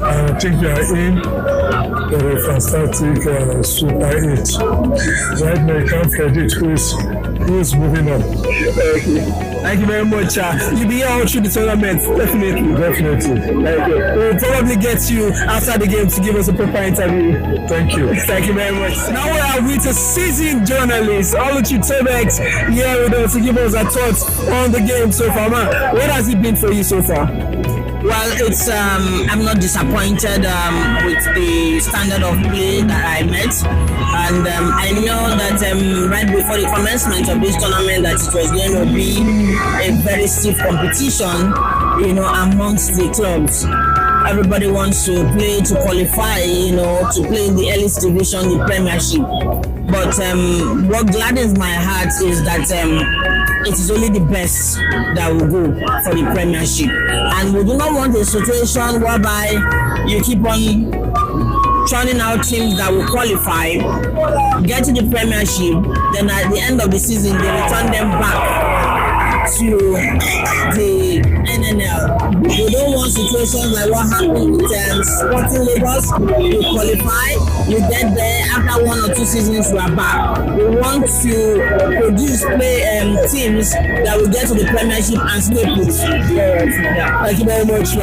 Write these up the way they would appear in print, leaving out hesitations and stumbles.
I think we are in for a fantastic Super 8. Right now, you can't predict who is moving up. Thank you very much. You'll be here all through the tournament, definitely. We'll probably get you after the game to give us a proper interview. Thank you. Thank you very much. Now we are with a seasoned journalist, Oluchi Tobex, here with us to give us our thoughts on the game so far. Man, what has it been for you so far? Well, it's I'm not disappointed with the standard of play that I met, and I know that right before the commencement of this tournament that it was going to be a very stiff competition, amongst the clubs. Everybody wants to play to qualify, to play in the elite division, the Premiership. But what gladdens my heart is that it is only the best that will go for the Premiership. And we do not want a situation whereby you keep on churning out teams that will qualify, get to the Premiership, then at the end of the season they return them back to the NNL. We don't want situations like what happened with Sporting Lagos. You qualify, you get there, after 1 or 2 seasons you are back. We want to produce teams that will get to the Premiership and stay put. Thank you very much.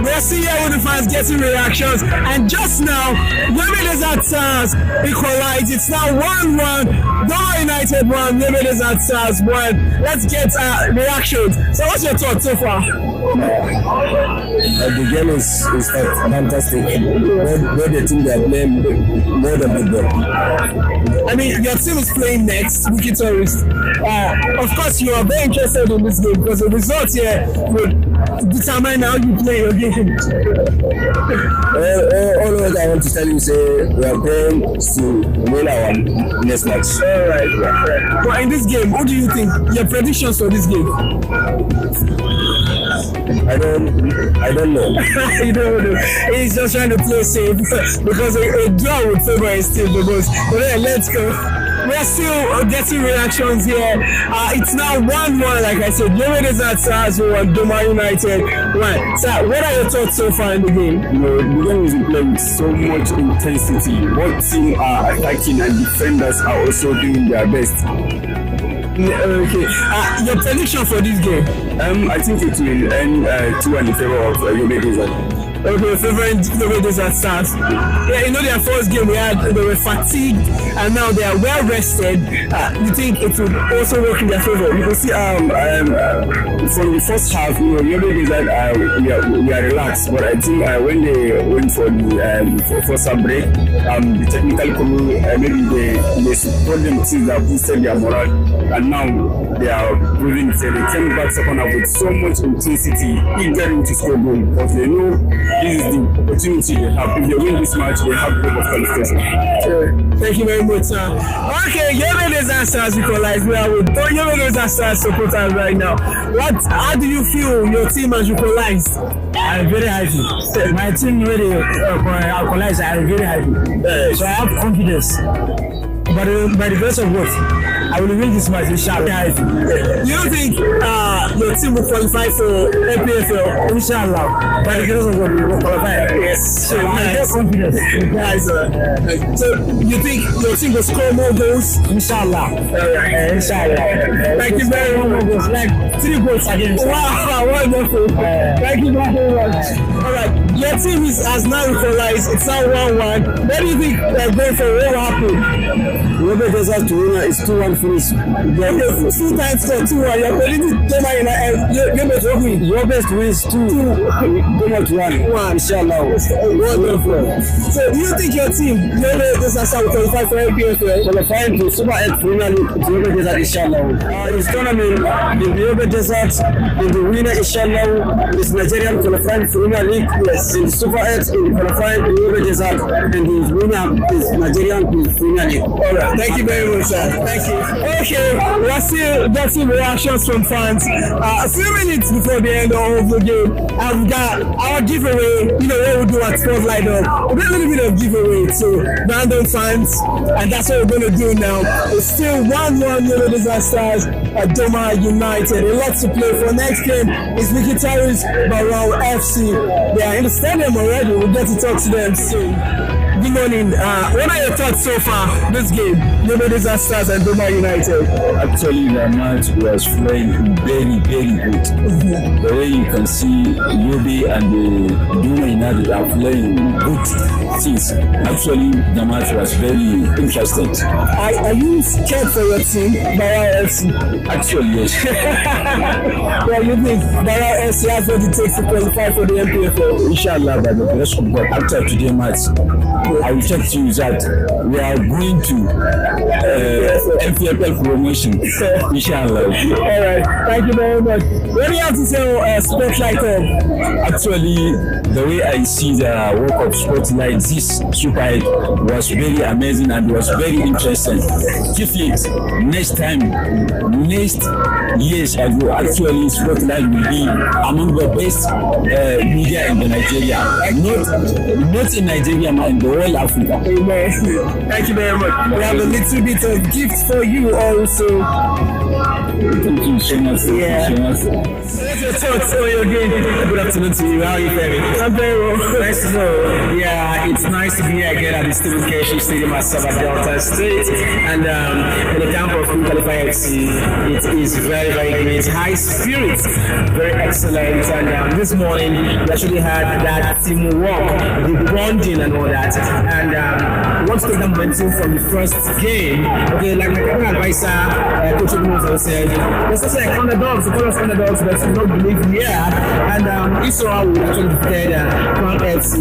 We are still here with the fans getting reactions, and just now, Yobe Desert Stars equalized. It's now 1-1. Doma United 1, Yobe Desert Stars 1. Let's get reactions. So what's your thoughts so far? The game is fantastic. Where the team they are playing more than the ball. I mean, your team is playing next, Wiki Tourist. Of course, you are very interested in this game because the result here would determine how you play your game. All what I want to tell you is we are playing to win our next match. All right. But in this game, what do you think? Your predictions for this game? I don't know. You don't know. He's just trying to play safe because a draw would favor his team the most. But then, let's go. We're still getting reactions here. It's now 1-1, like I said. Yobe Desert Stars 1, Doma United 1. So, what are your thoughts so far in the game? The game is playing with so much intensity. Both teams are attacking and defenders are also doing their best. Okay. Your prediction for this game? I think it will end 2-1 in favor of Yobe Desert. Okay, favorite Yobe Desert Stars. Yeah, their first game they were fatigued and now they are well rested. You think it will also work in their favor? You can see from the first half, Yobe Desert we are relaxed, but I think when they went for the first half break, the technical committee maybe they support them things that boosted their morale, and now they are proving it. They came back second half with so much intensity, eager to score goal because they know this is the opportunity they have. If they win this match, they have hope of qualification. Thank you very much, sir. Okay, Yobe Desert Stars equalized. We are with Yobe Desert Stars supporters right now. How do you feel your team has equalized? I'm very happy. My team really equalized. I'm very happy. So I have confidence. But by the grace of God, I will win this match. Inshallah. Do you think your team will qualify for APFL? Inshallah. By the grace of God, we will qualify. Yes. So I have confidence. Nice. So you think your team will score more goals? Inshallah. Inshallah. Thank you very much. Like 3 goals against. Wow, wonderful. Thank you very much. All right, your team has now equalized. It's now 1-1. What do you think going for? What will happen? Yobe Desert to winner is 2-1 finish. 2 times for 2-1. You're predicting Doma United. Yobe to win is 2. Doma to 1. Inshallah. Wonderful. So do you think your team, Yobe Desert will qualify for LPFL? Qualifying to Super 8 Premier League to Yobe Desert, inshallah. This tournament, the Yobe Desert, the winner, inshallah, is Nigerian qualifying for Premier League. Yes. In the Super 8, in qualifying the Yobe Desert, and the winner is Nigerian Premier League. Alright. Thank you very much, sir. Thank you. Okay, we are still getting reactions from fans. A few minutes before the end of the game, I've got our giveaway. What we do at Sportslight Up. We're doing a little bit of giveaway to random fans, and that's what we're going to do now. It's still 1-1 Yellow Disasters at Doma United. A lot to play for. Next game is Mikitaris Barao FC. They are in the stadium already. We'll get to talk to them soon. Good morning. What are your thoughts so far this game? Yellow Disasters and Doma United. Actually, the match was playing very, very good. The way you can see, Yobe and the Duma United are playing good things. Actually, the match was very interesting. Are you scared for your team, Barao FC? Actually, yes. Well, you think Barao FC has what it takes to qualify for the MPFL? Inshallah, by the grace of God, after today's match, I will check to you that we are going to MPFL promotion. Inshallah. All right. Thank you very much. What do you have to say on Sportslight Up? Actually, the way I see the work of Sportslight, this Super 8 was very amazing and was very interesting. Keep it. Next time, next years ago, actually, Sportslight will be among the best media in the Nigeria. Not in Nigeria, but in the whole Africa. Amen. Thank you very much. We have a little bit of gift for you also. Thank you so much. Yeah. What's your thoughts on your game? Good afternoon to you. How are you faring? I'm very well. Nice to know. Yeah, it's nice to be here again at the Stephen Keshi Stadium at Sabah Delta State. And in the camp of Qualifier FC, it is very, very great. High spirit, very excellent. And this morning, we actually had that teamwork, the bonding and all that. And once to take the momentum from the first game, okay, like my current advisor, Coach Ogunmoto said, there's also like underdogs, the colors underdogs, but you don't believe here. And Israel will actually defeated Crown FC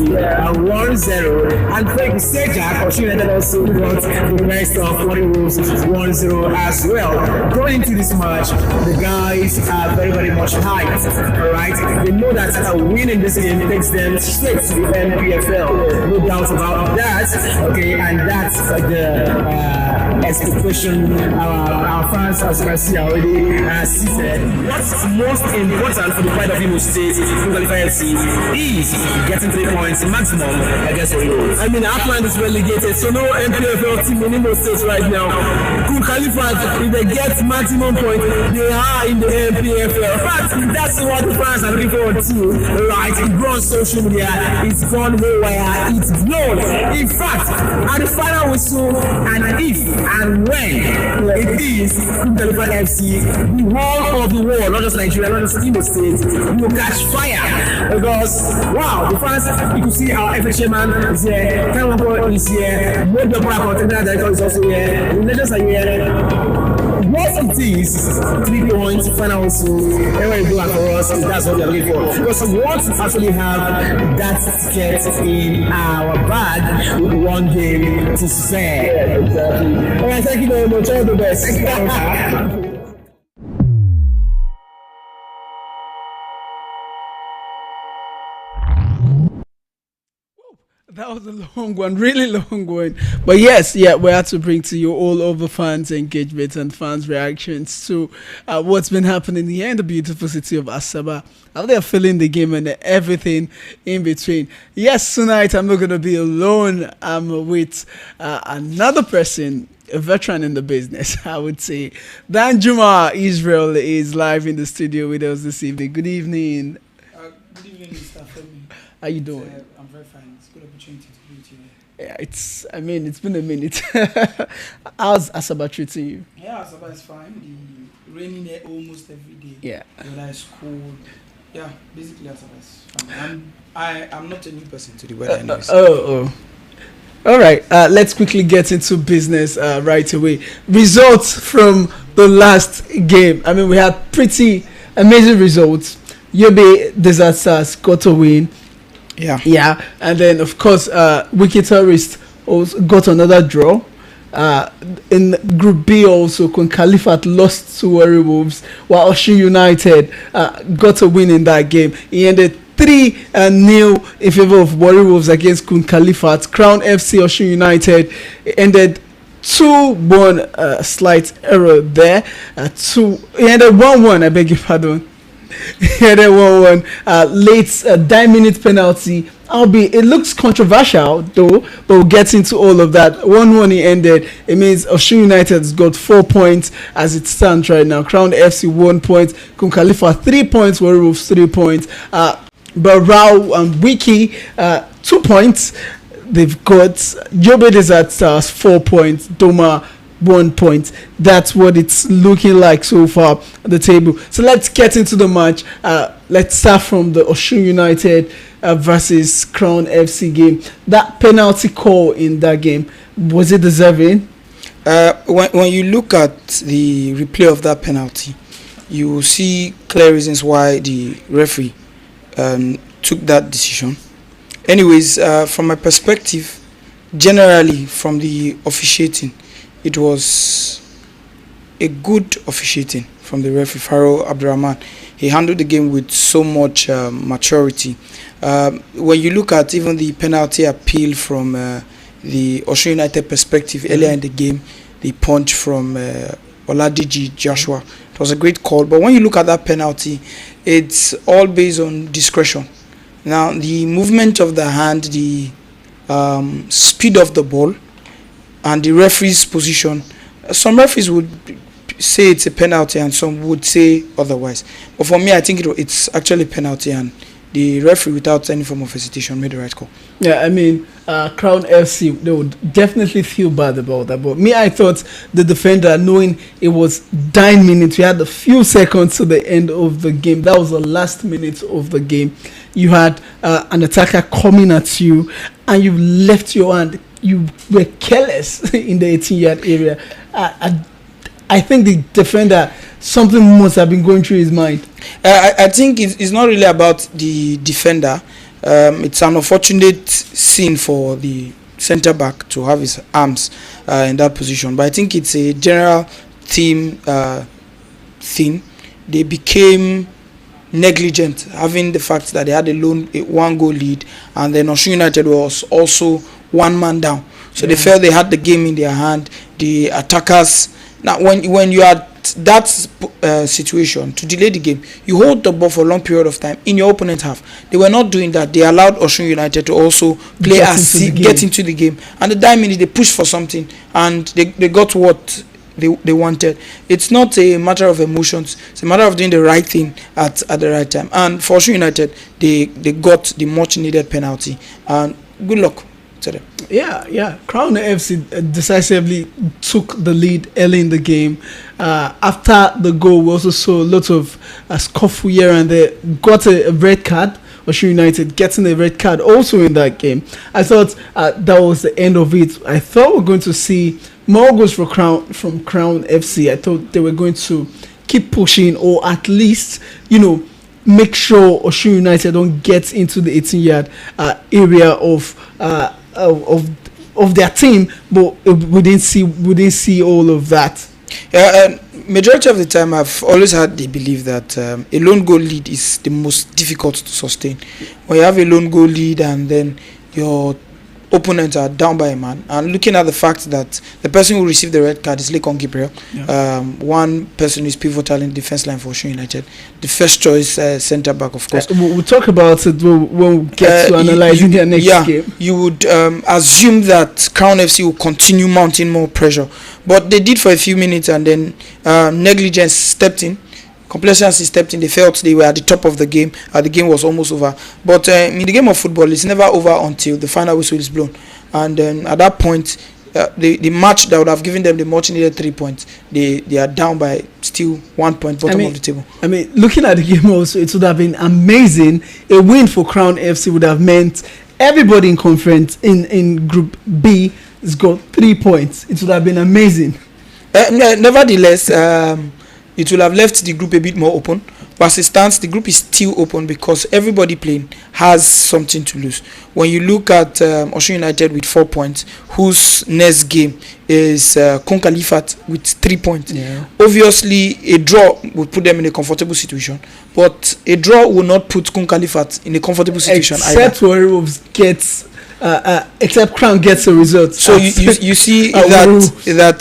1-0. And Craig Sejak, or she United also got the rest of 40 Wolves 1-0 as well. Going into this match, the guys are very, very much hyped. Alright, they know that winning this game takes them straight to the NPFL. No doubt about that. Okay, and that's the expectation our fans, as you can see, are already seated. What's most important for the pride of Imo State Qualifier FC is getting 3 points maximum against Orioles. I mean, Upland is relegated, so no MPFL team in Imo State right now. Kun Khalifa, if they get maximum points, they are in the MPFL. But that's what the fans are looking forward to. Right, it grows social media, it's gone haywire, it's blown. In fact, at the final whistle, and if and when it is Kun Khalifa FC, the whole of the world, not just Nigeria, not just Imo State, will catch fire. Because, wow, the fans, you can see our FA chairman is here, Kawampo is here, Mo Debora, contender director, is also here, the legends are here. What it is 3 points, final so everywhere you go across, that's what we are looking for. Because we want to actually have that ticket in our bag with one game to spare. Exactly. All right, thank you very much. All the best. That was a long one, really long one. But yes, yeah, we had to bring to you all over fans' engagement and fans' reactions to what's been happening here in the beautiful city of Asaba. How they're feeling the game and everything in between. Yes, tonight I'm not going to be alone. I'm with another person, a veteran in the business, I would say. Dan Juma Israel is live in the studio with us this evening. Good evening. Good evening, Mr. Femi. How you doing? I'm very fine. It's a good opportunity to meet you. Yeah, it's been a minute. How's Asaba treating you? Yeah, Asaba is fine. The raining here almost every day. Yeah. The weather is cold. Yeah, basically Asaba is fine. I'm not a new person to the weather anyways. All right, let's quickly get into business right away. Results from the last game. I mean, we had pretty amazing results. Yobe Disasters got a win. Yeah, and then of course, Wiki Tourist also got another draw. In Group B also, Kun Khalifat lost to Warri Wolves, while Osun United got a win in that game. He ended 3-0 in favor of Warri Wolves against Kun Khalifat. Crown FC Osun United ended 2-1, slight error there. He ended 1-1, I beg your pardon. He ended 1-1, late 9-minute penalty It looks controversial though, but we'll get into all of that. 1-1 it ended. It means Osun United's got 4 points as it stands right now. Crown FC 1 point, Kun Khalifa 3 points, Warri Wolves 3 points. Barao and Wiki 2 points. They've got Jobed is at 4 points, Doma 1 point. That's what it's looking like so far at the table. So let's get into the match. Let's start from the Osun United versus Crown FC game. That penalty call in that game, was it deserving? When you look at the replay of that penalty, you will see clear reasons why the referee took that decision. Anyways, from my perspective, generally from the officiating, it was a good officiating from the referee, Faro Abdurrahman. He handled the game with so much maturity. When you look at even the penalty appeal from the Osun United perspective earlier in the game, the punch from Oladiji Joshua, it was a great call. But when you look at that penalty, it's all based on discretion. Now, the movement of the hand, the speed of the ball, and the referee's position, some referees would say it's a penalty and some would say otherwise. But for me, I think it's actually a penalty, and the referee, without any form of hesitation, made the right call. Yeah, I mean, Crown FC, they would definitely feel bad about that. But me, I thought the defender, knowing it was 9 minutes, we had a few seconds to the end of the game. That was the last minute of the game. You had an attacker coming at you, and you left your hand. You were careless in the 18-yard area. I think the defender, something must have been going through his mind. I think it's not really about the defender. It's an unfortunate scene for the centre back to have his arms in that position. But I think it's a general team thing. They became negligent, having the fact that they had a 1-goal lead, and then Osun United was also 1 man down. So they felt they had the game in their hand. The attackers. Now, when you are that situation to delay the game, you hold the ball for a long period of time in your opponent's half. They were not doing that. They allowed Osun United to also play get into the game. And the 9 minutes they pushed for something, and they got what they wanted. It's not a matter of emotions. It's a matter of doing the right thing at the right time. And for Osun United, they got the much needed penalty. And good luck to them. Yeah. Crown FC decisively took the lead early in the game. After the goal, we also saw a lot of scuffle here and there. Got a red card. Osun United getting a red card also in that game. I thought that was the end of it. I thought we were going to see more goals from Crown FC. I thought they were going to keep pushing, or at least, make sure Osun United don't get into the 18-yard area of their team. But we didn't see all of that. Majority of the time, I've always had the belief that a lone goal lead is the most difficult to sustain. When you have a lone goal lead and then your opponents are down by a man, and looking at the fact that the person who received the red card is Lekon Gabriel, one person is pivotal in the defense line for Osun United, the first choice centre back, of course. We'll talk about it when we get to analysing their next game. You would assume that Crown FC will continue mounting more pressure, but they did for a few minutes, and then negligence stepped in. Complacency stepped in. They felt they were at the top of the game. The game was almost over. But in the game of football, it's never over until the final whistle is blown. And then at that point, the match that would have given them the much needed 3 points, they are down by still 1 point, bottom of the table. I mean, looking at the game also, it would have been amazing. A win for Crown FC would have meant everybody in conference in Group B has got 3 points. It would have been amazing. Nevertheless, it will have left the group a bit more open. But as it stands, the group is still open because everybody playing has something to lose. When you look at Osun United with 4 points, whose next game is Kun Khalifa with 3 points. Yeah. Obviously, a draw would put them in a comfortable situation, but a draw will not put Kun Khalifa in a comfortable situation except either. Warri Wolves gets, except Crown gets a result. So you see that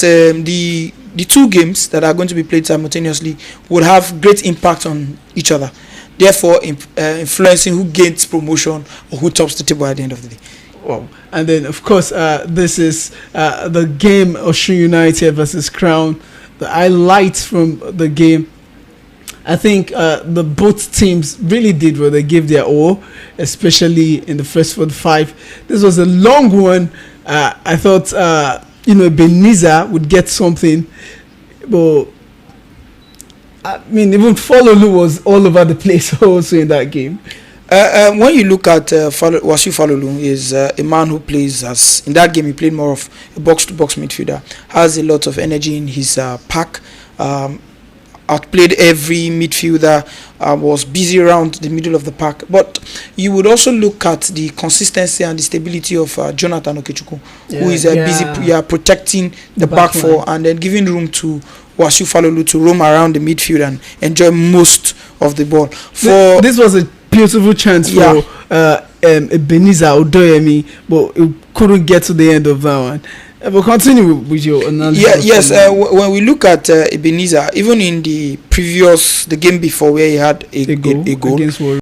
the two games that are going to be played simultaneously would have great impact on each other. therefore influencing who gains promotion or who tops the table at the end of the day. Wow. And then, of course, this is the game Osun United versus Crown. The highlights from the game. I think the both teams really did what they gave their all, especially in the first 45. This was a long one. I thought, Ebenezer would get something, but I mean, even Falolu was all over the place also in that game. When you look at Wasiu Falolu, is a man who plays in that game. He played more of a box-to-box midfielder. Has a lot of energy in his pack. Outplayed every midfielder. Was busy around the middle of the pack. But you would also look at the consistency and the stability of Jonathan Okechukwu, who is busy protecting the back four and then giving room to Wasiu Falolu to roam around the midfield and enjoy most of the ball. This was a beautiful chance for Ebenezer Odoyemi, but it couldn't get to the end of that one. We'll continue with your analysis. When we look at Ebenezer, even in the game before where he had a goal against Warriors.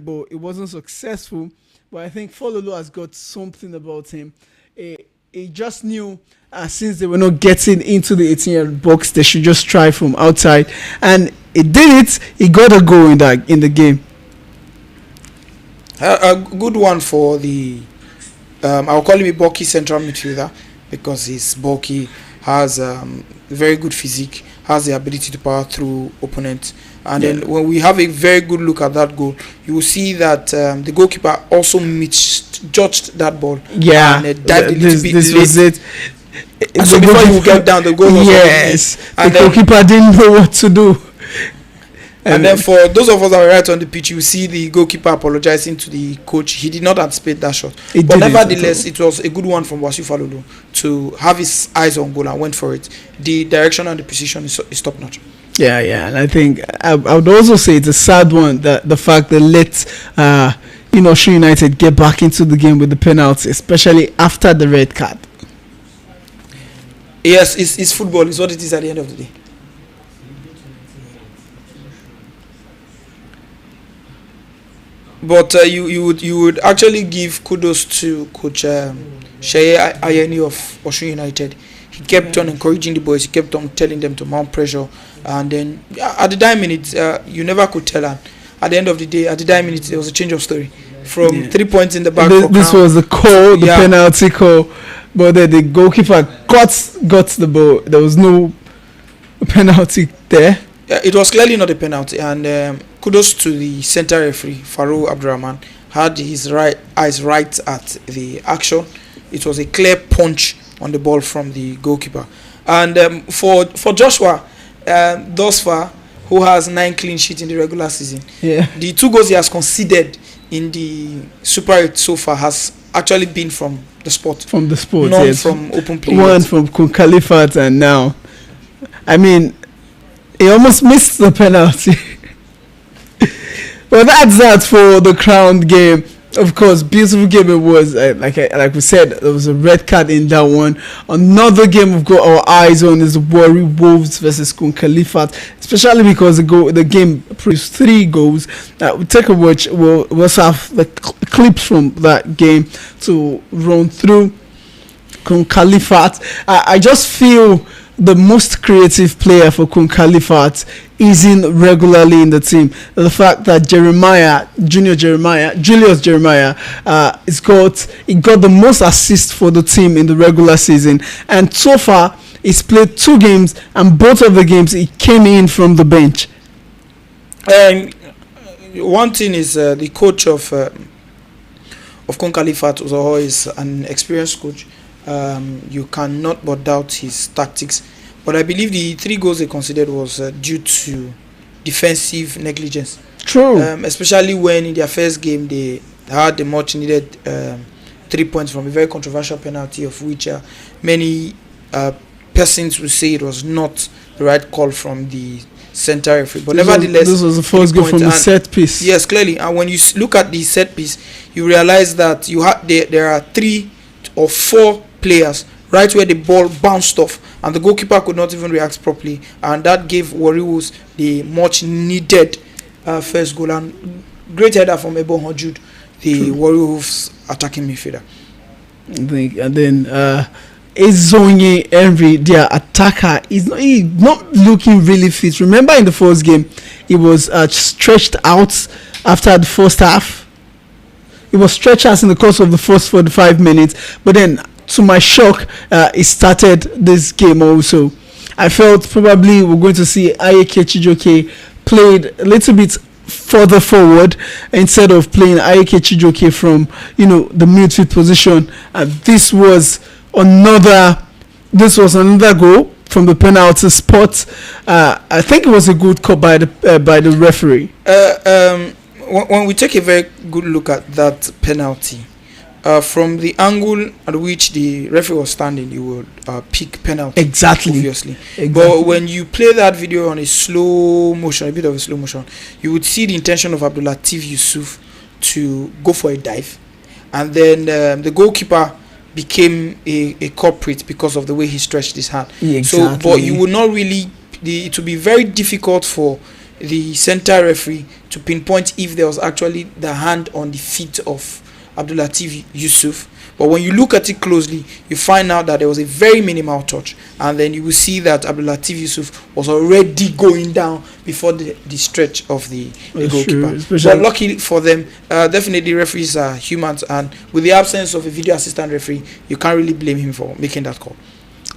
But it wasn't successful. But I think Falolu has got something about him. He just knew since they were not getting into the 18-yard box, they should just try from outside, and he did it. He got a goal in the game. A good one for the I'll call him a bulky central midfielder because he's bulky, has very good physique, has the ability to power through opponents. And then when we have a very good look at that goal, you will see that the goalkeeper also judged that ball. Yeah, and dived this was it. And so before you get down, the goal was and the goalkeeper didn't know what to do. And then for those of us that were right on the pitch, you see the goalkeeper apologizing to the coach. He did not anticipate that shot. But nevertheless, it was a good one from Wasiu Falolu to have his eyes on goal and went for it. The direction and the precision is top notch. Yeah, and I think I would also say it's a sad one that the fact that let Osun United get back into the game with the penalty, especially after the red card. Yes, it's football. It's what it is at the end of the day. But you would actually give kudos to Coach Sheye Ayeni of Osun United. He kept on encouraging the boys. He kept on telling them to mount pressure. And then at the dying minute, you never could tell. And at the end of the day, at the dying minute, there was a change of story. From 3 points in the back. This was the call, the penalty call. But then the goalkeeper got the ball. There was no penalty there. It was clearly not a penalty. And kudos to the center referee, Farouk Abdurrahman. Had his eyes right at the action. It was a clear punch on the ball from the goalkeeper. And for Joshua, thus far, who has 9 clean sheets in the regular season, the 2 goals he has conceded in the Super 8 so far has actually been from the sport. From the sport, not from open play. One from Kun Khalifat, and now, I mean, he almost missed the penalty. Well, that's that for the Crown game. Of course, beautiful game it was. Like we said, there was a red card in that one. Another game we've got our eyes on is Warri Wolves versus Kun Khalifat, especially because the game produced 3 goals. We'll take a watch. We'll also have the clips from that game to run through. Kun Khalifat, I just feel the most creative player for Kun Khalifat isn't regularly in the team. The fact that Julius Jeremiah, he got the most assists for the team in the regular season, and so far he's played 2 games, and both of the games he came in from the bench. One thing is the coach of Kun Khalifat is an experienced coach. You cannot but doubt his tactics, but I believe the 3 goals they considered was due to defensive negligence. True. Especially when in their first game they had the much needed 3 points from a very controversial penalty, of which many persons would say it was not the right call from the center referee. But nevertheless, this was the first goal from the set piece. Yes, clearly. And when you look at the set piece, you realize that there are 3 or 4 players right where the ball bounced off, and the goalkeeper could not even react properly, and that gave Warriors the much needed first goal. And great header from Ebo Hojud, the Warriors attacking midfielder. And then Ezonye Henry, their attacker, is not looking really fit. Remember in the first game, he was stretched out after the first half. He was stretched out in the course of the first 45 minutes, but then, to my shock, he started this game also. I felt probably we're going to see Ayeke Chijoke played a little bit further forward instead of playing Ayeke Chijoke from the midfield position. This was another goal from the penalty spot. I think it was a good call by the referee. When we take a very good look at that penalty, from the angle at which the referee was standing, you would pick penalty. Exactly. Obviously. But when you play that video on a slow motion, a bit of a slow motion, you would see the intention of Abdulateef Yusuf to go for a dive. And then the goalkeeper became a culprit because of the way he stretched his hand. Exactly. So, but you would not really, it would be very difficult for the center referee to pinpoint if there was actually the hand on the feet of Abdulateef Yusuf. But when you look at it closely, you find out that there was a very minimal touch, and then you will see that Abdulateef Yusuf was already going down before the stretch of the goalkeeper. But luckily for them, definitely referees are humans, and with the absence of a video assistant referee, you can't really blame him for making that call.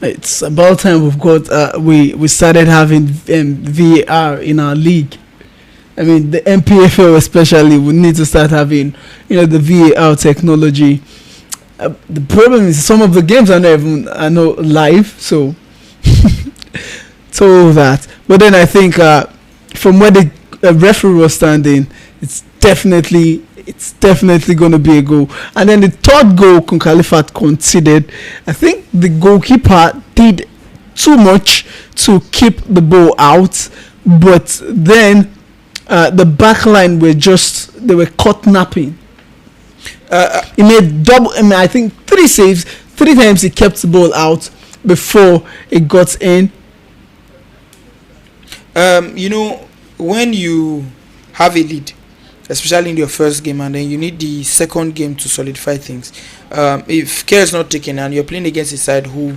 It's about time we've got we started having VAR in our league. I mean, the MPFL especially would need to start having the VAR technology. The problem is some of the games are not live, so so that. But then I think from where the referee was standing, it's definitely going to be a goal. And then the third goal Khalifat conceded, I think the goalkeeper did too much to keep the ball out, but then the back line they were caught napping. He made I think 3 saves. 3 times he kept the ball out before it got in. When you have a lead, especially in your first game, and then you need the second game to solidify things. If care is not taken and you're playing against a side who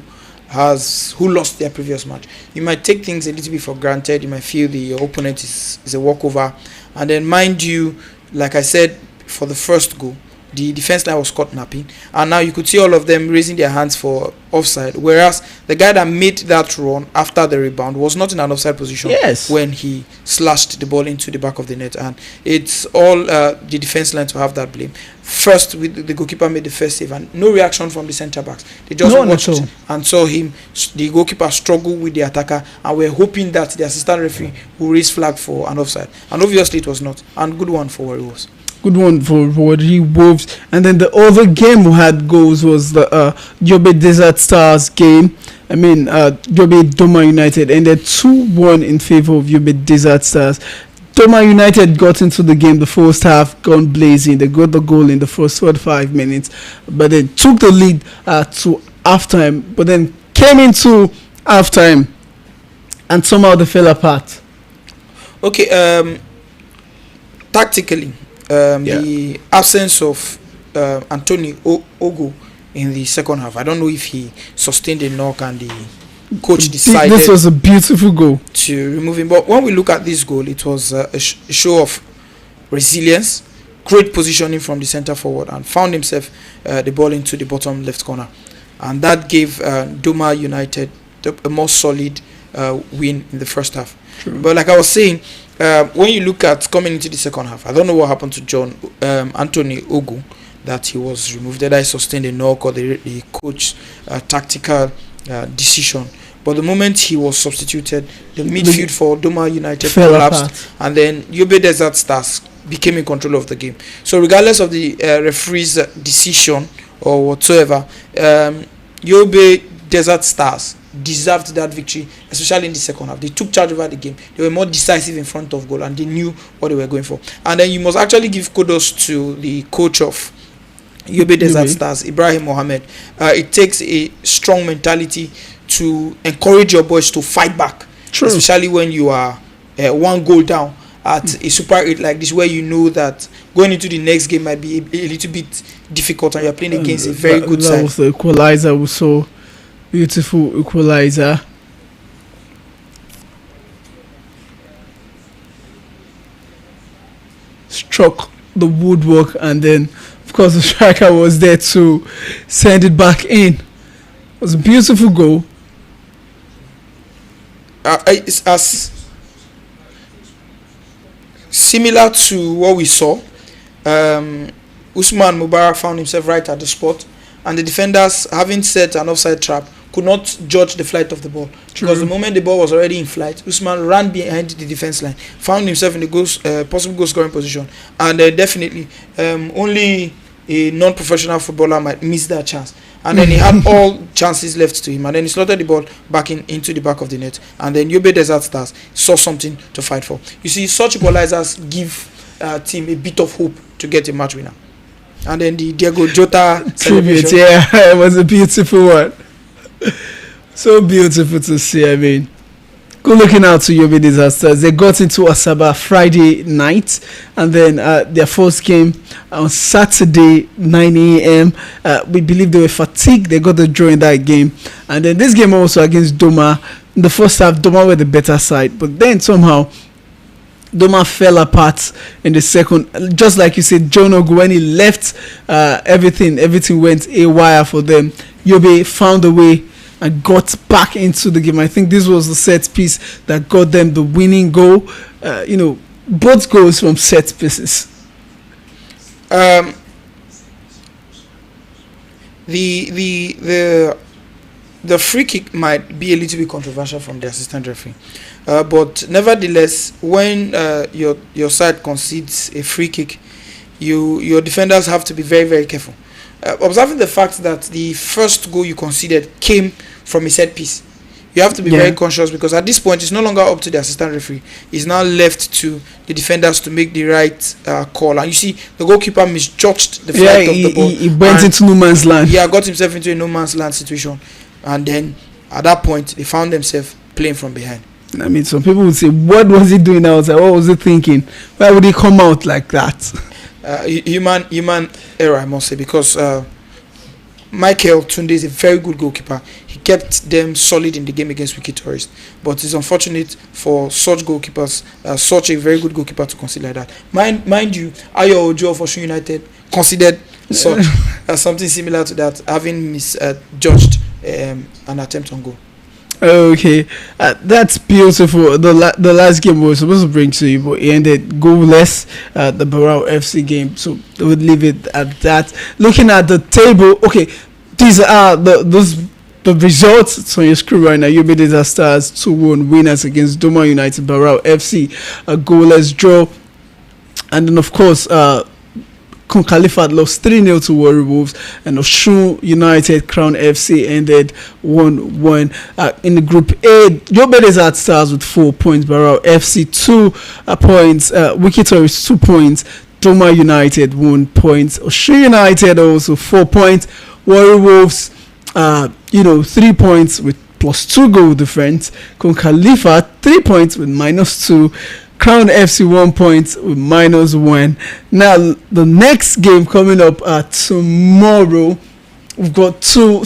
lost their previous match, you might take things a little bit for granted. You might feel your opponent is a walkover, and then mind you, like I said, for the first goal, the defense line was caught napping, and now you could see all of them raising their hands for offside, whereas the guy that made that run after the rebound was not in an offside position when he slashed the ball into the back of the net. And it's all the defense line to have that blame. First, the goalkeeper made the first save, and no reaction from the centre backs. They just watched and saw the goalkeeper struggle with the attacker, and we're hoping that the assistant referee will raise flag for an offside, and obviously it was not. And good one for Warriors. Good one for Warri Wolves. And then the other game who had goals was the Yobe Desert Stars game. I mean, Yobe Doma United ended 2-1 in favor of Yobe Desert Stars. Doma United got into the game the first half, gone blazing. They got the goal in the first 45 minutes, but then took the lead to halftime. But then came into halftime, and somehow they fell apart. Okay, tactically. The absence of Anthony Ogo in the second half, I don't know if he sustained a knock and the coach decided this was a beautiful goal to remove him. But when we look at this goal, it was a show of resilience, great positioning from the centre forward, and found himself the ball into the bottom left corner, and that gave Doma United a more solid win in the first half. True. But like I was saying, when you look at coming into the second half, I don't know what happened to Anthony Ogu, that he was removed, that I sustained a knock or the coach tactical decision. But the moment he was substituted, the midfield for Doma United collapsed, and then Yobe Desert Stars became in control of the game. So regardless of the referee's decision or whatsoever. Yobe Desert Stars deserved that victory, especially in the second half. They took charge over the game. They were more decisive in front of goal, and they knew what they were going for. And then you must actually give kudos to the coach of Yobe Desert Stars, Ibrahim Mohammed. It takes a strong mentality to encourage your boys to fight back. True. Especially when you are 1 goal down at a Super 8 like this, where you know that going into the next game might be a little bit difficult, and you're playing against a very good side. That was the equalizer. We saw beautiful equalizer. Struck the woodwork, and then of course the striker was there to send it back in. It was a beautiful goal. It's as similar to what we saw. Usman Mubarak found himself right at the spot, and the defenders, having set an offside trap, could not judge the flight of the ball. True. Because the moment the ball was already in flight, Usman ran behind the defense line, found himself in the possible goal scoring position, and definitely only a non-professional footballer might miss that chance. And then he had all chances left to him, and then he slotted the ball back into the back of the net, and then Yobe Desert Stars saw something to fight for. You see, such equalizers give a team a bit of hope to get a match winner. And then the Diego Jota tribute, yeah, it was a beautiful one. So beautiful to see. I mean, good looking out to Yobe Disasters. They got into Asaba Friday night, and then their first game on Saturday 9 a.m. We believe they were fatigued. They got the draw in that game, and then this game also against Doma. In the first half, Doma were the better side, but then somehow Doma fell apart in the second. Just like you said, John Ogu, when he left, everything went haywire for them. Yobe found a way and got back into the game. I think this was the set piece that got them the winning goal. Both goals from set pieces. The free kick might be a little bit controversial from the assistant referee, but nevertheless, when your side concedes a free kick, your defenders have to be very, very careful. Observing the fact that the first goal you conceded came from a set piece, you have to be very conscious, because at this point it's no longer up to the assistant referee. It's now left to the defenders to make the right call. And you see, the goalkeeper misjudged the flight of the ball. He went into no man's land. Yeah, got himself into a no man's land situation, and then at that point they found themselves playing from behind. I mean, some people would say, what was he doing outside? What was he thinking? Why would he come out like that? Human error, I must say, because Michael Tunde is a very good goalkeeper. He kept them solid in the game against Wiki Tourist, but it's unfortunate for such goalkeepers, such a very good goalkeeper, to consider that. Mind you, Ayo Ojo of Osun United considered such something similar to that, having misjudged an attempt on goal. Okay, that's beautiful. The last game we were supposed to bring to you, but it ended goalless. The Barao FC game, so we would leave it at that. Looking at the table, okay, these are the results. It's on your screen right now. Yobe Disasters 2-1 winners against Doma United. Barao FC a goalless draw, and then of course Kun Khalifat lost 3-0 to Warri Wolves, and Osun United Crown FC ended 1-1. In the Group A, Yobe Desert Stars with 4 points, Barao FC 2 points, Wiki Tourist 2 points, Doma United 1 point, Osun United also 4 points, Warri Wolves 3 points with +2 goal difference, Kun Khalifat 3 points with -2, Crown FC 1 point with -1. Now the next game coming up tomorrow, we've got two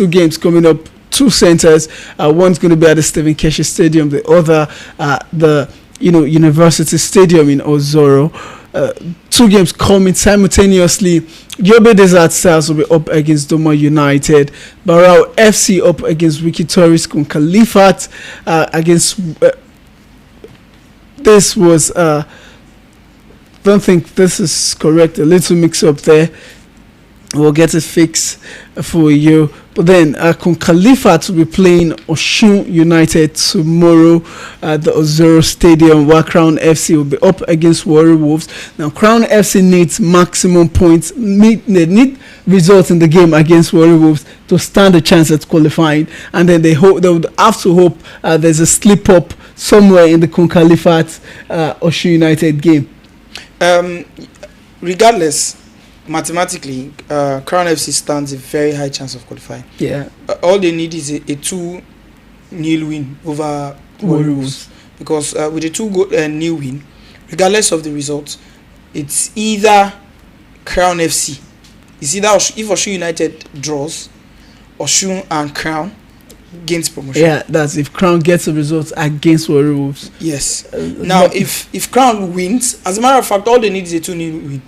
games coming up. Two centers. One's going to be at the Stephen Keshi Stadium. The other, the University Stadium in Ozoro. Two games coming simultaneously. Yobe Desert Stars will be up against Doma United. Barao FC up against Wiki Tourist. Kun Khalifat against. This was don't think this is correct. A little mix up there. We'll get it fixed for you. But then Kun Khalifat will be playing Oshun United tomorrow at the Ozoro Stadium, while Crown FC will be up against Warri Wolves. Now, Crown FC needs maximum points, they need results in the game against Warri Wolves to stand a chance at qualifying. And then they would have to hope there's a slip up somewhere in the Kun Khalifat Oshun United game. Regardless, mathematically, Crown FC stands a very high chance of qualifying. Yeah. All they need is a 2-0 win over Warri Wolves. Because with a 2-0 win, regardless of the result, it's either Crown FC. It's either if Oshun United draws, Oshun and Crown gains promotion. Yeah, that's if Crown gets the results against Warri Wolves. Yes. Now, if Crown wins, as a matter of fact, all they need is a 2-0 win.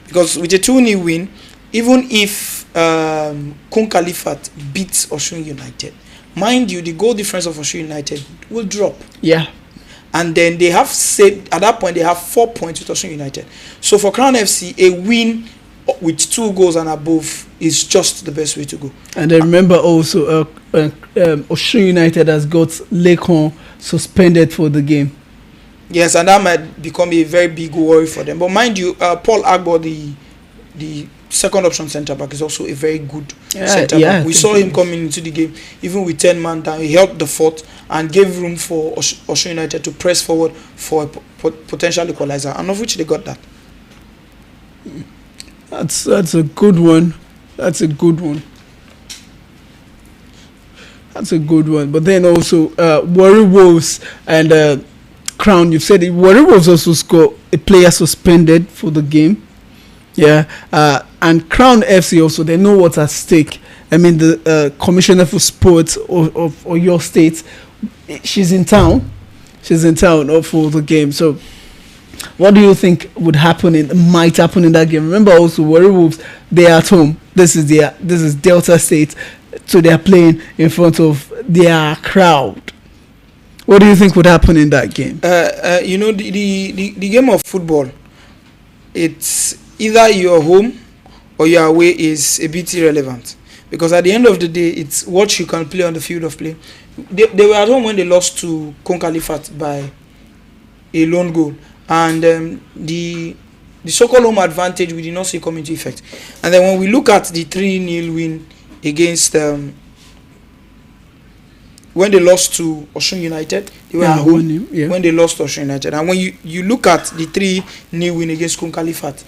Because with a 2-0 win, even if Kun Khalifat beats Oshun United, mind you, the goal difference of Oshun United will drop. Yeah. And then they have said, at that point, they have 4 points with Oshun United. So for Crown FC, a win with 2 goals and above is just the best way to go. And then remember also, Oshun United has got Lekon suspended for the game. Yes, and that might become a very big worry for them. But mind you, Paul Agbo, the second option centre back, is also a very good centre back. We saw him coming into the game, even with 10 man down. He held the fort and gave room for Oshun United to press forward for a potential equaliser, and of which they got that. That's a good one. That's a good one. But then also, Warri Wolves and Crown, you've said it. Warri Wolves also scored a player suspended for the game. Yeah. And Crown FC also, they know what's at stake. I mean, the Commissioner for Sports of your state, she's in town for the game. So, what do you think might happen in that game? Remember also, Warri Wolves, they're at home. This is Delta State, so they're playing in front of their crowd. What do you think would happen in that game? The game of football, it's either you're home or you're away is a bit irrelevant. Because at the end of the day, it's what you can play on the field of play. They were at home when they lost to Kun Khalifat by a lone goal. And the so-called home advantage, we did not see come into effect. And then when we look at the 3-0 win against... when they lost to Oshun United, they were at home. When they lost to Oshun United. And when you look at the 3-0 win against Kun Khalifat,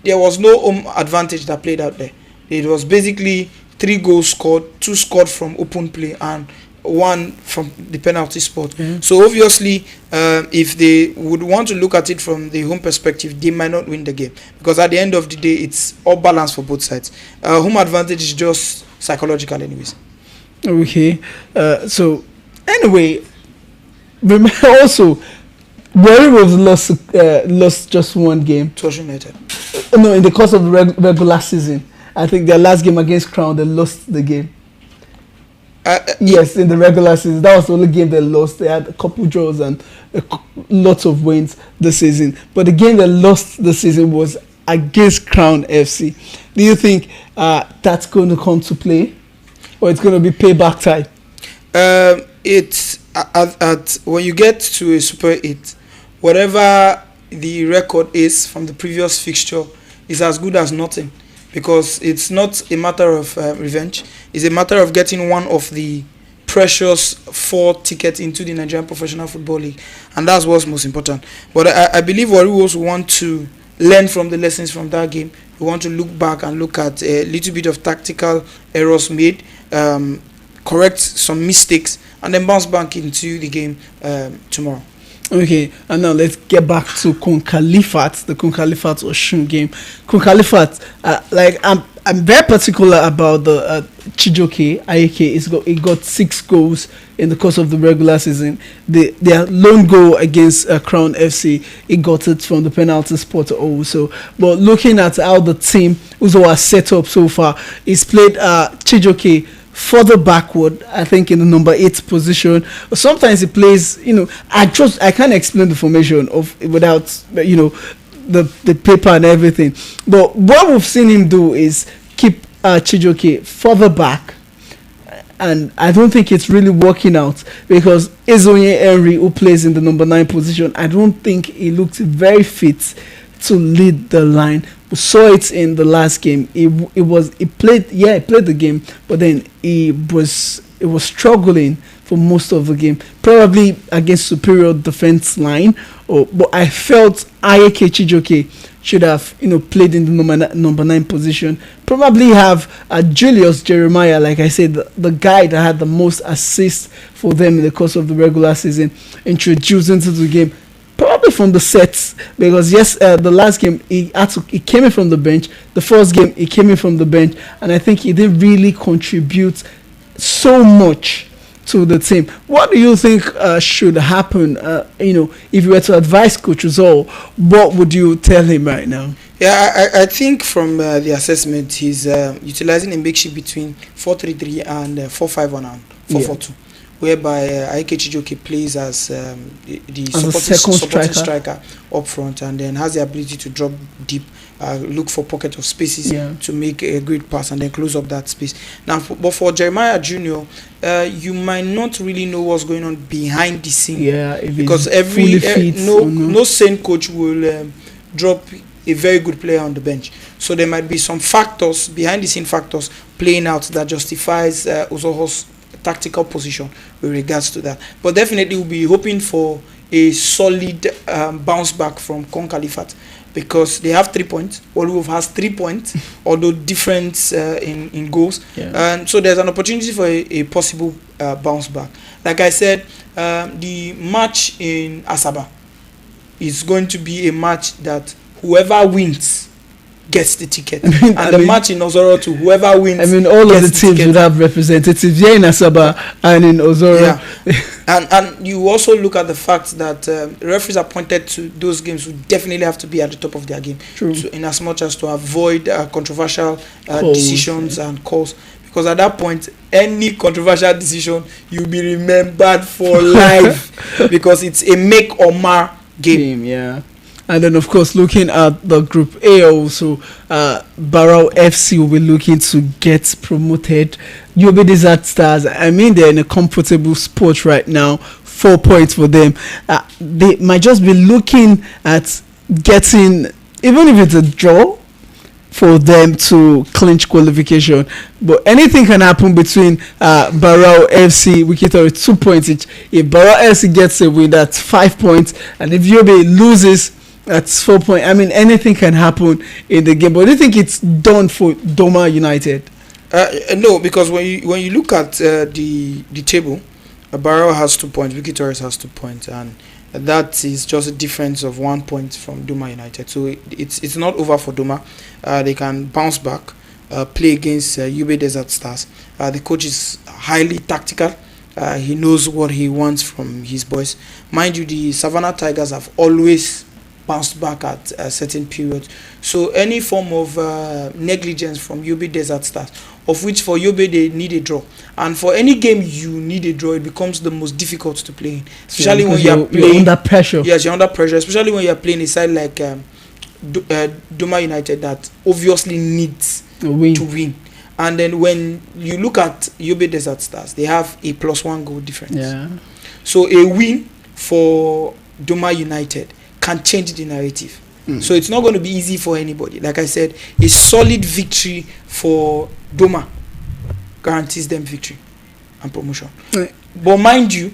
there was no home advantage that played out there. It was basically 3 goals scored, 2 scored from open play, and 1 from the penalty spot. Mm-hmm. So obviously, if they would want to look at it from the home perspective, they might not win the game. Because at the end of the day, it's all balanced for both sides. Home advantage is just psychological anyways. Okay, so anyway, remember also, Warri Wolves lost just 1 game to Oshun United. No, in the course of the regular season, I think their last game against Crown, they lost the game. Yes, in the regular season, that was the only game they lost. They had a couple draws and lots of wins this season, but the game they lost this season was against Crown FC. Do you think that's going to come to play? Or it's going to be payback time? It's at when you get to a Super 8, whatever the record is from the previous fixture is as good as nothing, because it's not a matter of revenge. It's a matter of getting one of the precious 4 tickets into the Nigerian Professional Football League, and that's what's most important. But I believe Warri Wolves want to learn from the lessons from that game. We want to look back and look at a little bit of tactical errors made, correct some mistakes, and then bounce back into the game tomorrow. Okay, and now let's get back to Kun Khalifat, the Kun Khalifat Oshun game. Kun Khalifat, I'm very particular about the Chijoke Ayeke. It got 6 goals in the course of the regular season. Their lone goal against Crown FC, it got it from the penalty spot also. But looking at how the team was set up so far, it's played Chijoke further backward, I think in the number 8 position. Sometimes he plays, I can't explain the formation without, the paper and everything. But what we've seen him do is keep Chijoke further back, and I don't think it's really working out because Ezonye Henry, who plays in the number 9 position, I don't think he looked very fit to lead the line. We saw it in the last game. He played the game, but then he was struggling for most of the game, probably against superior defense line. But I felt Ayeke Chijoke should have played in the number 9 position. Probably have Julius Jeremiah, like I said, the guy that had the most assists for them in the course of the regular season, introduced into the game. Probably from the sets, because the last game he came in from the bench. The first game he came in from the bench, and I think he didn't really contribute so much to the team. What do you think should happen? If you were to advise Coach Uzor, what would you tell him right now? Yeah, I think from the assessment, he's utilizing a makeshift between 4-3-3 and 4-5-1 and 4-4-2. Whereby Ayeke Chijoke plays as the supporting striker up front, and then has the ability to drop deep, look for pocket of spaces to make a great pass and then close up that space. Now, but for Jeremiah Jr., you might not really know what's going on behind the scene. Yeah, because no sane coach will drop a very good player on the bench. So there might be some factors, behind the scene factors, playing out that justifies Uzor's tactical position with regards to that. But definitely we'll be hoping for a solid bounce back from Kon Khalifat, because they have 3 points. Wolf has 3 points, although different in goals. And so there's an opportunity for a possible bounce back. Like I said, the match in Asaba is going to be a match that whoever wins gets the ticket. The match in Ozoro to whoever wins. All of the teams would have representatives here in Asaba and in Ozoro. Yeah. and you also look at the fact that referees appointed to those games would definitely have to be at the top of their game. True. In as much as to avoid controversial decisions and calls. Because at that point, any controversial decision, you'll be remembered for life. Because it's a make or mar game. Yeah. And then, of course, looking at the Group A also, Barrow FC will be looking to get promoted. Yobe Desert Stars, they're in a comfortable spot right now. 4 points for them. They might just be looking at getting, even if it's a draw, for them to clinch qualification. But anything can happen between Barrow FC, Wikitori, 2 points each. If Barrow FC gets a win, that's 5 points. And if Yobe loses, that's 4 points. Anything can happen in the game. But do you think it's done for Doma United? No, because when you look at the table, Barrow has 2 points, Wiki Torres has 2 points, and that is just a difference of 1 point from Doma United. So it's not over for Doma. They can bounce back, play against Yobe Desert Stars. The coach is highly tactical. He knows what he wants from his boys. Mind you, the Savannah Tigers have always bounced back at a certain period. So any form of negligence from Yobe Desert Stars, of which for Yobe they need a draw. And for any game you need a draw, it becomes the most difficult to play in. Especially when you're under pressure. Yes, you're under pressure. Especially when you're playing a side like Doma United that obviously needs to win. And then when you look at Yobe Desert Stars, they have a +1 goal difference. Yeah. So a win for Doma United can change the narrative. So it's not going to be easy for anybody. Like I said, a solid victory for Doma guarantees them victory and promotion. But mind you,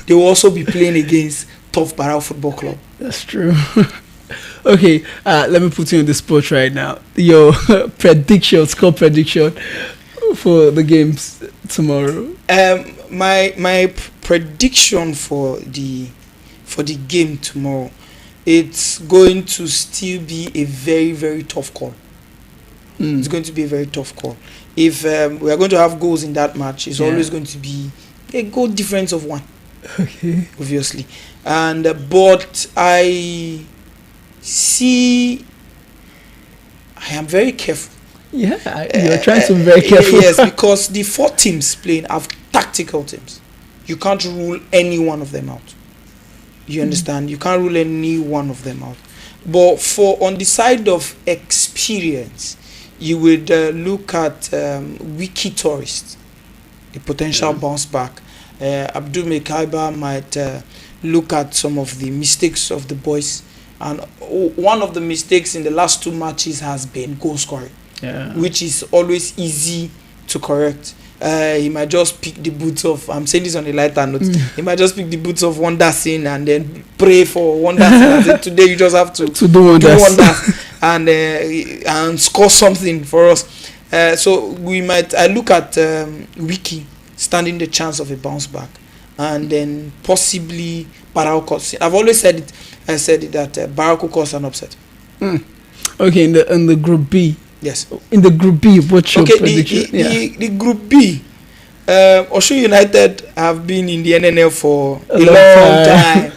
they will also be playing against tough Barrow Football Club. That's true. Okay, let me put you on the spot right now. Your score prediction for the games tomorrow. My prediction for the game tomorrow, it's going to still be a very, very tough call. It's going to be a very tough call. If we are going to have goals in that match, it's always going to be a goal difference of 1. Okay. Obviously. But I am very careful. Yeah, you're trying to be very careful. Yes, because the 4 teams playing are tactical teams. You can't rule any one of them out. You understand? You can't rule any one of them out. But on the side of experience, you would look at wiki tourist, the potential bounce back. Abdul Mekaiba might look at some of the mistakes of the boys, and one of the mistakes in the last 2 matches has been goal scoring, which is always easy to correct. He might just pick the boots of, I'm saying this on a lighter note, he might just pick the boots of Wondersin and then pray for Wondersin. Today you just have to do wonders and score something for us. So I look at Wiki standing the chance of a bounce back, and then possibly Barao. I've always said it. I said it that Barao could cause an upset. Okay, in the Group B. Yes. In the Group B, what's your prediction? The Group B. Osho United have been in the NNL for a long time.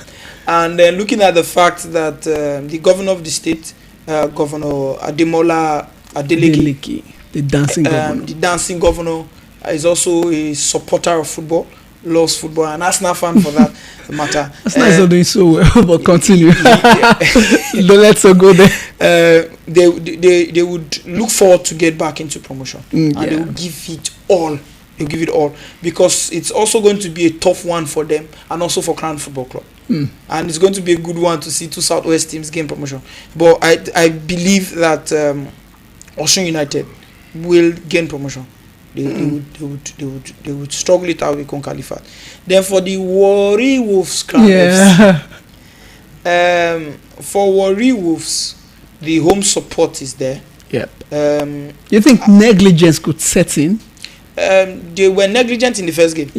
And looking at the fact that the governor of the state, Governor Ademola Adeleke, the dancing governor, is also a supporter of football, loves football, and Arsenal fan for that matter. Arsenal is not doing so well, but continue. Let's go there. They would look forward to get back into promotion, and they will give it all. They'll give it all, because it's also going to be a tough one for them, and also for Crown Football Club. And it's going to be a good one to see 2 Southwest teams gain promotion. But I believe that Osun United will gain promotion. They would struggle it out with Con Califat. Then for the Warri Wolves, for Warri Wolves, the home support is there. You think negligence could set in? They were negligent in the first game.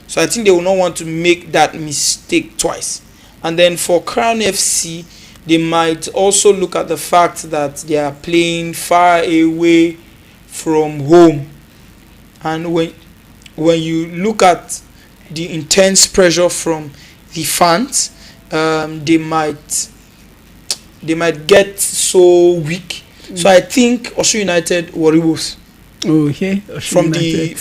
So I think they will not want to make that mistake twice. And then for Crown FC, they might also look at the fact that they are playing far away from home. And when you look at the intense pressure from the fans, they might get so weak. So I think Osun United Warri Wolves. Okay. From the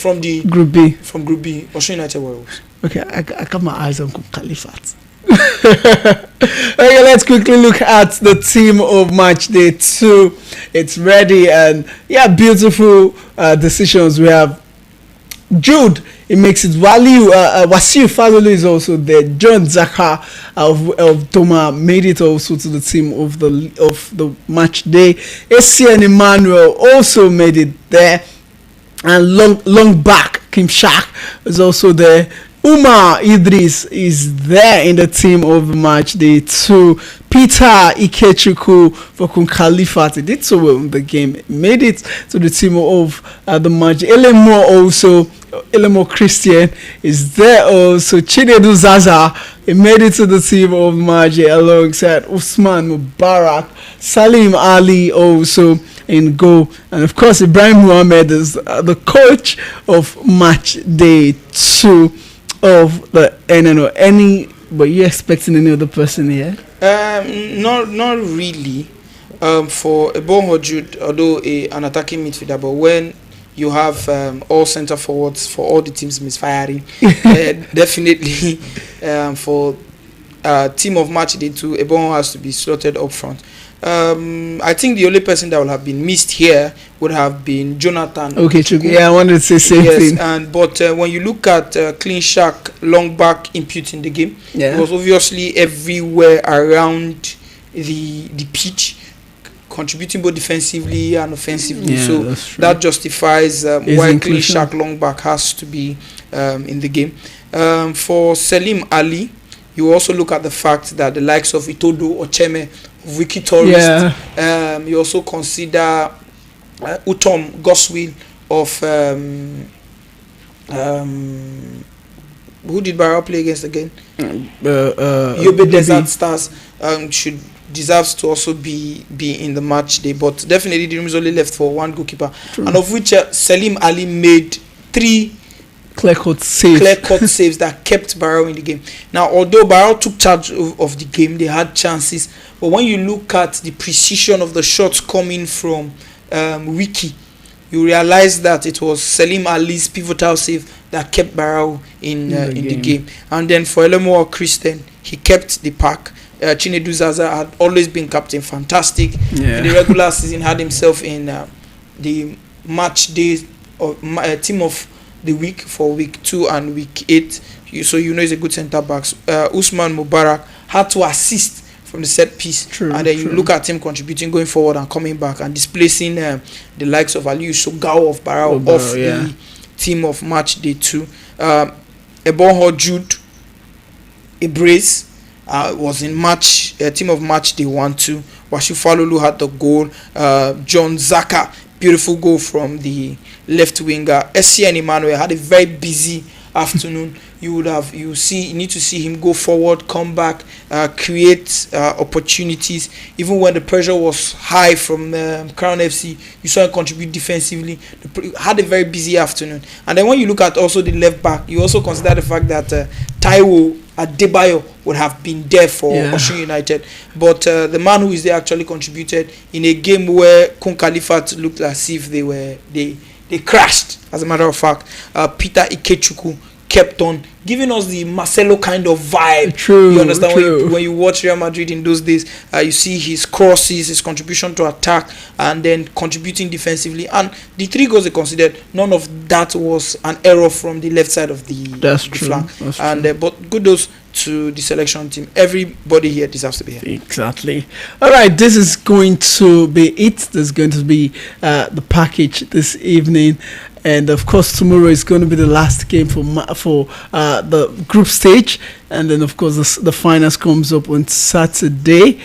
Group B. From Group B, Osun United Warri Wolves. Okay, I got my eyes on Califat. Okay, let's quickly look at the team of match day 2. It's ready, and beautiful decisions. We have Jude, it makes it value. Wasiu Falulu is also there. John Zaka of Toma made it also to the team of the match day. Essien Emmanuel also made it there, and long back Kim Shak is also there. Umar Idris is there in the team of match day 2. Peter Ikechukwu for Kun Califat, he did so well in the game, made it to the team of the match. Elemo Christian is there also. Chinedu Zaza, he made it to the team of match alongside Usman Mubarak. Salim Ali also in goal, and of course Ibrahim Muhammad is the coach of match day 2 of the NNO. But you expecting any other person here? Not really. For Ebon Jude, although an attacking midfielder, but when you have all centre forwards for all the teams misfiring, definitely for team of match day 2, Ebon has to be slotted up front. I think the only person that would have been missed here would have been Jonathan. Okay, I wanted to say same thing. But when you look at Clean Shark long back input in the game, it was obviously everywhere around the pitch, contributing both defensively and offensively. So that justifies why Clean Shark long back has to be in the game. For Salim Ali, you also look at the fact that the likes of Itodo or Cheme, Wiki Tourist, you also consider Utom Goswill of who did Barrow play against again? Yobe Desert Stars deserves to also be in the match day, but definitely the room is only left for one goalkeeper. True. And of which Salim Ali made 3 clear-cut saves that kept Barrow in the game. Now, although Barrow took charge of the game, they had chances. But when you look at the precision of the shots coming from Wiki, you realize that it was Salim Ali's pivotal save that kept Barrow in the game. And then for Elemo Christian, he kept the pack. Chinedu Zaza had always been captain, fantastic. In the regular season, had himself in the match days of team of the week for week 2 and week 8. So you know he's a good centre back. Usman Mubarak had to assist from the set piece, and then you look at him contributing, going forward and coming back and displacing the likes of Aliyu Sogao of Barrow off the team of match day 2. Ebonho Jude Ibrace was in team of match day 1-2. Washu Falulu had the goal. John Zaka, beautiful goal from the left winger. SCN Emmanuel had a very busy afternoon. You need to see him go forward, come back, create opportunities. Even when the pressure was high from Crown FC, you saw him contribute defensively. Had a very busy afternoon. And then when you look at also the left back, you also consider the fact that Taiwo Adebayo would have been there for Osun United, but the man who is there actually contributed in a game where Kun Khalifat looked as if they crashed. As a matter of fact, Peter Ikechukwu kept on giving us the Marcelo kind of vibe. You understand? When you watch Real Madrid in those days, you see his crosses, his contribution to attack, and then contributing defensively. And the 3 goals they considered, none of that was an error from the left side of the flank. But kudos to the selection team. Everybody here deserves to be here. Exactly. All right, this is going to be it. This is going to be the package this evening. And of course, tomorrow is going to be the last game for the group stage, and then of course the finals comes up on Saturday.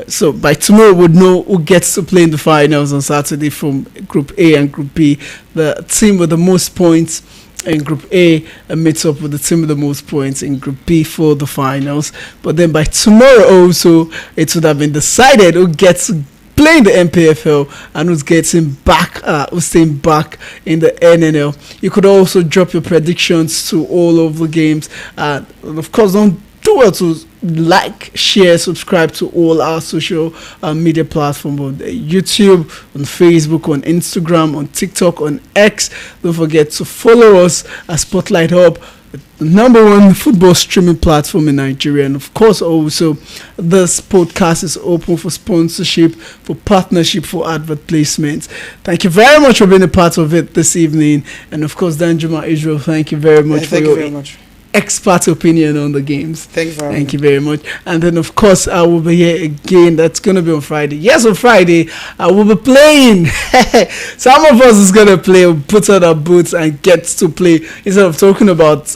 So by tomorrow, we'll know who gets to play in the finals on Saturday from Group A and Group B. The team with the most points in Group A meets up with the team with the most points in Group B for the finals. But then by tomorrow also, it would have been decided who gets to playing the MPFL and who's staying back in the NNL. You could also drop your predictions to all of the games, and of course don't do well to like, share, subscribe to all our social media platforms on YouTube, on Facebook, on Instagram, on TikTok, on X. Don't forget to follow us at Sportslight Hub, the number 1 football streaming platform in Nigeria. And of course also this podcast is open for sponsorship, for partnership, for advert placements. Thank you very much for being a part of it this evening. And of course, Danjuma Israel, thank you very much for your expert opinion on the games. Thank you very much. And then of course I will be here again. That's going to be on Friday. Yes, on Friday I will be playing. Some of us is going to play, put on our boots and get to play instead of talking about